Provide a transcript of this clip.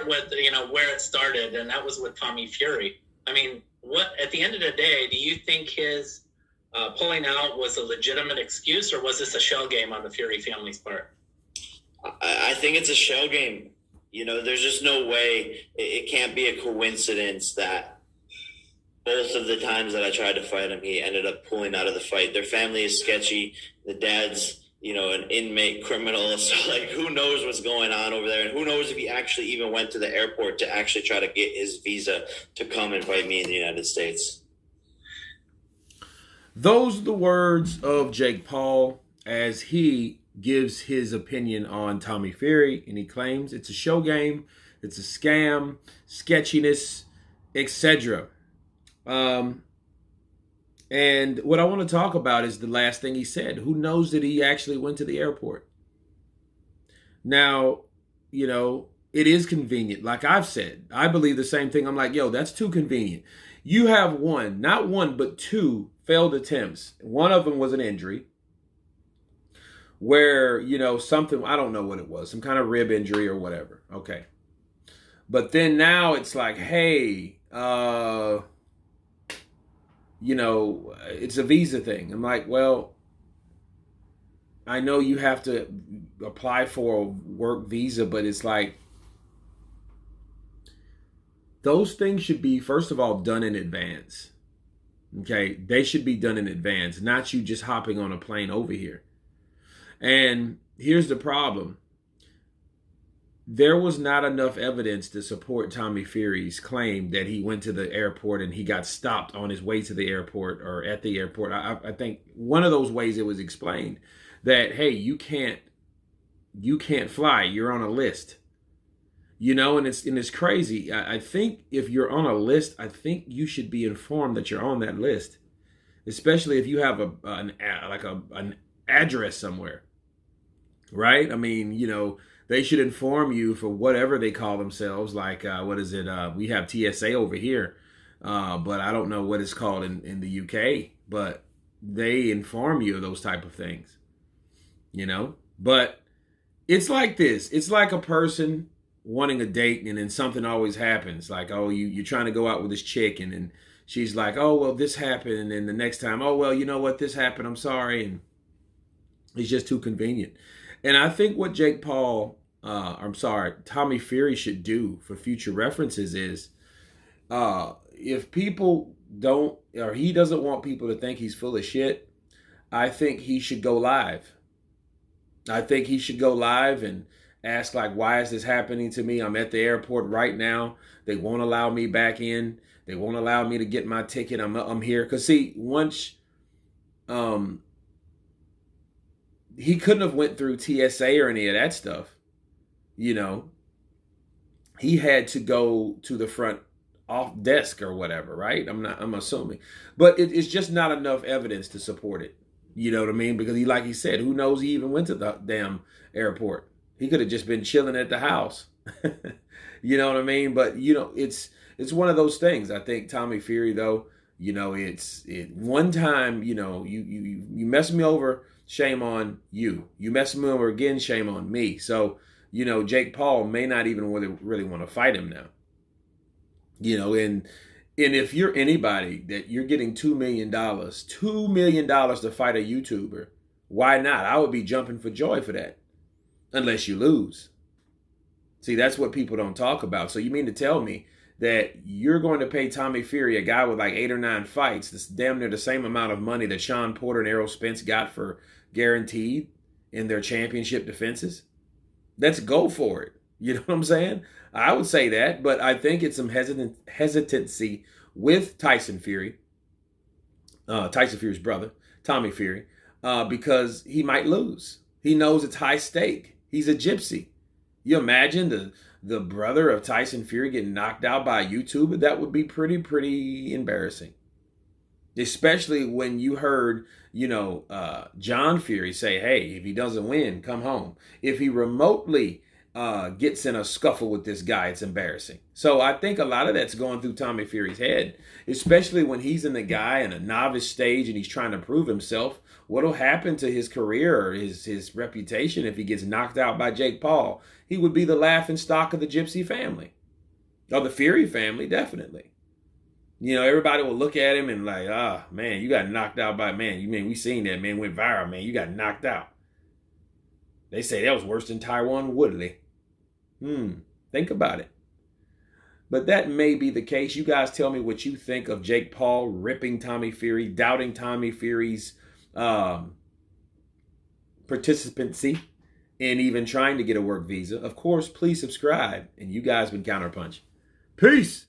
with where it started, and that was with Tommy Fury. I mean, what at the end of the day, do you think his pulling out was a legitimate excuse, or was this a shell game on the Fury family's part? I think it's a shell game. There's just no way. It can't be a coincidence that both of the times that I tried to fight him, he ended up pulling out of the fight. Their family is sketchy. The dad's, an inmate criminal. So, who knows what's going on over there? And who knows if he actually even went to the airport to actually try to get his visa to come and fight me in the United States. Those are the words of Jake Paul as he gives his opinion on Tommy Fury, and he claims it's a show game, it's a scam, sketchiness, etc. And what I want to talk about is the last thing he said. Who knows that he actually went to the airport? Now, it is convenient. Like I've said, I believe the same thing. I'm like, yo, that's too convenient. You have not one, but two failed attempts. One of them was an injury where, something, I don't know what it was, some kind of rib injury or whatever. Okay. But then now it's like, hey, it's a visa thing. I'm like, well, I know you have to apply for a work visa, but it's like, those things should be, first of all, done in advance. Okay, they should be done in advance, not you just hopping on a plane over here. And here's the problem. There was not enough evidence to support Tommy Fury's claim that he went to the airport and he got stopped on his way to the airport or at the airport. I think one of those ways it was explained that, hey, you can't fly. You're on a list. And it's crazy. I think if you're on a list, I think you should be informed that you're on that list, especially if you have an address somewhere, right? I mean, they should inform you for whatever they call themselves. Like, what is it? We have TSA over here, but I don't know what it's called in the UK. But they inform you of those type of things, But it's like this. It's like a person wanting a date and then something always happens. Like, oh, you're trying to go out with this chick and then she's like, oh, well, this happened. And then the next time, oh, well, you know what? This happened. I'm sorry. And it's just too convenient. And I think what Tommy Fury should do for future references is if people don't, or he doesn't want people to think he's full of shit, I think he should go live. I think he should go live and ask, like, why is this happening to me? I'm at the airport right now. They won't allow me back in. They won't allow me to get my ticket. I'm here. Because, see, once he couldn't have went through TSA or any of that stuff. He had to go to the front off desk or whatever, right? I'm assuming. But it's just not enough evidence to support it. You know what I mean? Because like he said, who knows he even went to the damn airport. He could have just been chilling at the house. You know what I mean? But, it's one of those things. I think Tommy Fury, though, one time, you mess me over, shame on you. You mess me over again, shame on me. So, Jake Paul may not even really want to fight him now. And if you're anybody that you're getting $2 million to fight a YouTuber, why not? I would be jumping for joy for that. Unless you lose. See, that's what people don't talk about. So you mean to tell me that you're going to pay Tommy Fury, a guy with like 8 or 9 fights, that's damn near the same amount of money that Sean Porter and Errol Spence got for guaranteed in their championship defenses? Let's go for it. You know what I'm saying? I would say that, but I think it's some hesitancy with Tyson Fury, Tyson Fury's brother, Tommy Fury, because he might lose. He knows it's high stake. He's a gypsy. You imagine the brother of Tyson Fury getting knocked out by a YouTuber? That would be pretty embarrassing. Especially when you heard, John Fury say, hey, if he doesn't win, come home. If he remotely gets in a scuffle with this guy, it's embarrassing. So I think a lot of that's going through Tommy Fury's head, especially when he's in the guy in a novice stage and he's trying to prove himself. What'll happen to his career or his reputation if he gets knocked out by Jake Paul? He would be the laughing stock of the Gypsy family, or the Fury family, definitely. You know, everybody will look at him and like, man, you got knocked out by, man, you mean we seen that, man, went viral, man, you got knocked out. They say that was worse than Tyron Woodley. Think about it. But that may be the case. You guys tell me what you think of Jake Paul ripping Tommy Fury, doubting Tommy Fury's participancy in even trying to get a work visa. Of course, please subscribe. And you guys been Counterpunch. Peace.